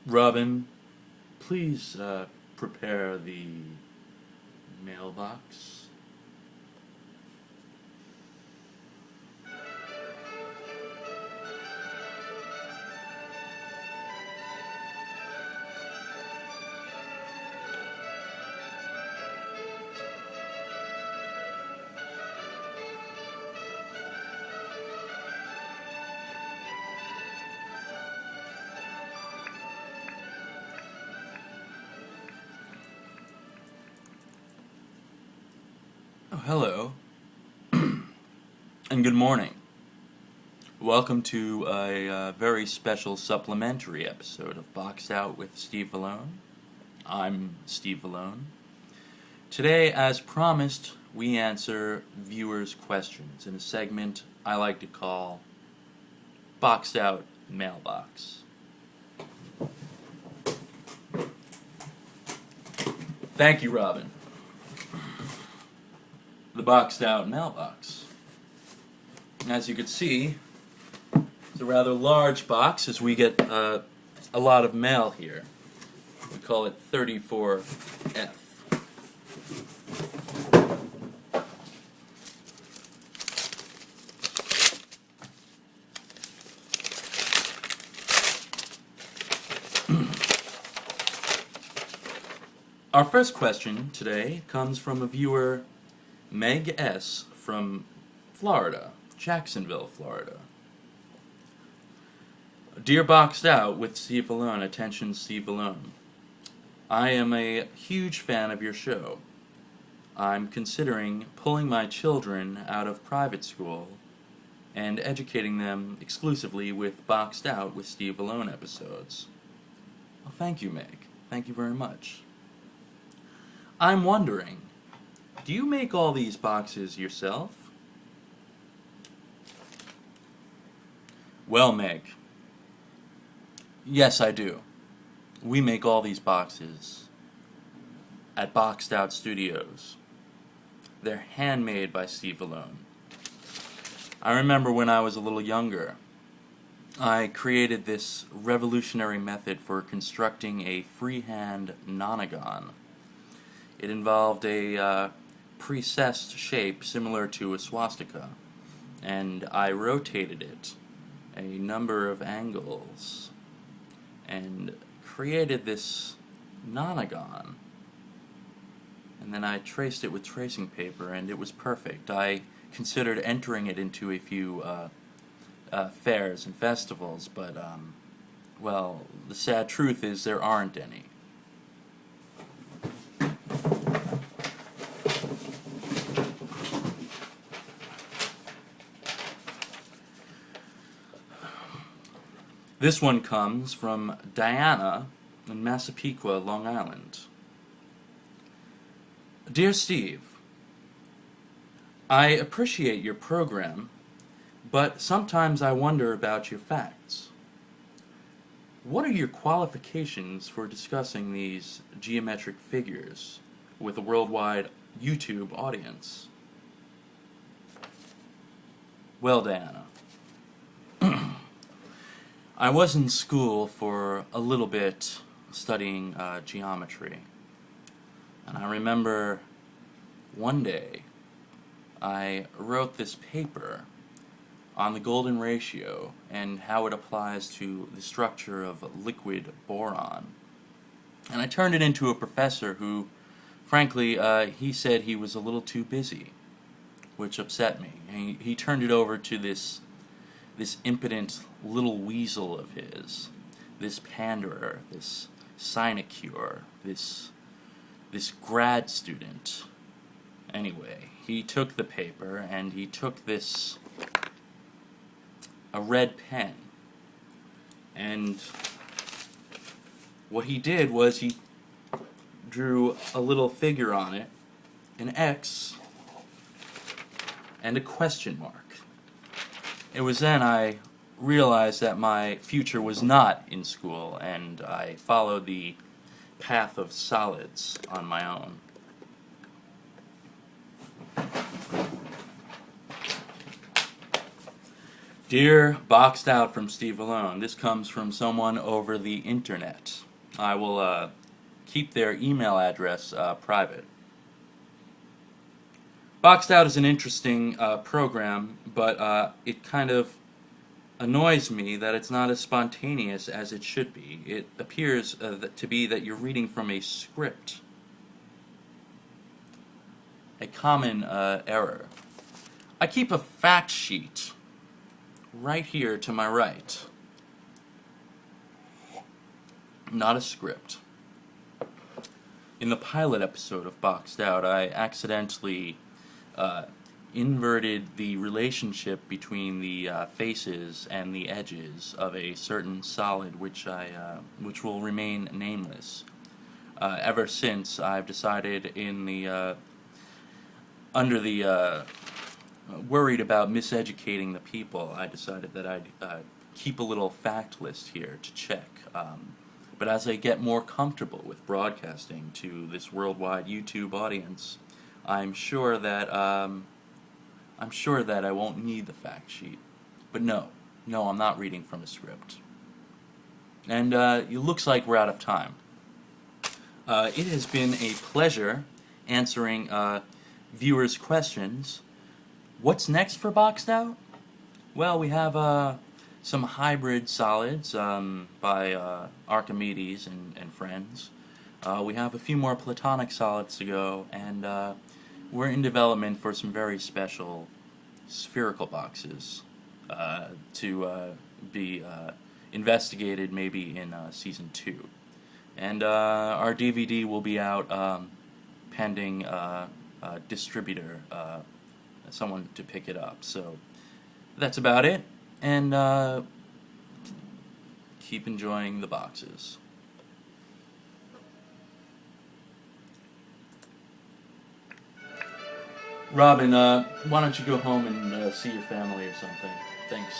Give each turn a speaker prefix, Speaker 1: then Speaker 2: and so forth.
Speaker 1: Robin, please prepare the mailbox. Oh, hello, and good morning. Welcome to a very special supplementary episode of Boxed Out with Steve Vallone. I'm Steve Vallone. Today, as promised, we answer viewers' questions in a segment I like to call Boxed Out Mailbox. Thank you, Robin. The boxed out mailbox. As you can see, it's a rather large box as we get a lot of mail here. We call it 34F. Our first question today comes from a viewer, Meg S. from Florida, Jacksonville, Florida. Dear Boxed Out with Steve Vallone, attention Steve Vallone. I am a huge fan of your show. I'm considering pulling my children out of private school and educating them exclusively with Boxed Out with Steve Vallone episodes. Well, thank you, Meg. Thank you very much. I'm wondering, do you make all these boxes yourself? Well, Meg, yes, I do. We make all these boxes at Boxed Out Studios. They're handmade by Steve Vallone. I remember when I was a little younger, I created this revolutionary method for constructing a freehand nonagon. It involved a precessed shape similar to a swastika, and I rotated it a number of angles and created this nonagon. And then I traced it with tracing paper, and it was perfect. I considered entering it into a few fairs and festivals, but, well, the sad truth is there aren't any. This one comes from Diana in Massapequa, Long Island. Dear Steve, I appreciate your program, but sometimes I wonder about your facts. What are your qualifications for discussing these geometric figures with a worldwide YouTube audience? Well, Diana, I was in school for a little bit studying geometry, and I remember one day I wrote this paper on the golden ratio and how it applies to the structure of liquid boron. And I turned it into a professor who, frankly, he said he was a little too busy, which upset me. He turned it over to this impotent little weasel of his, this panderer, this sinecure, this grad student. Anyway, he took the paper and he took a red pen, and what he did was he drew a little figure on it, an X and a question mark. It was then I realized that my future was not in school, and I followed the path of solids on my own. Dear Boxed Out from Steve Vallone, this comes from someone over the internet. I will keep their email address private. Boxed Out is an interesting program, but it kind of annoys me that it's not as spontaneous as it should be. It appears to be that you're reading from a script. A common error. I keep a fact sheet right here to my right. Not a script. In the pilot episode of Boxed Out, I accidentally inverted the relationship between the faces and the edges of a certain solid which will remain nameless. Ever since, I've decided under the worried about miseducating the people, I decided that I'd keep a little fact list here to check. But as I get more comfortable with broadcasting to this worldwide YouTube audience, I'm sure that I won't need the fact sheet. But no, I'm not reading from a script. And it looks like we're out of time. It has been a pleasure answering viewers' questions. What's next for Boxed Out? Well, we have some hybrid solids by Archimedes and friends. We have a few more platonic solids to go, and we're in development for some very special spherical boxes to be investigated maybe in Season 2. And our DVD will be out pending distributor, someone to pick it up. So that's about it, and keep enjoying the boxes. Robin, why don't you go home and see your family or something? Thanks.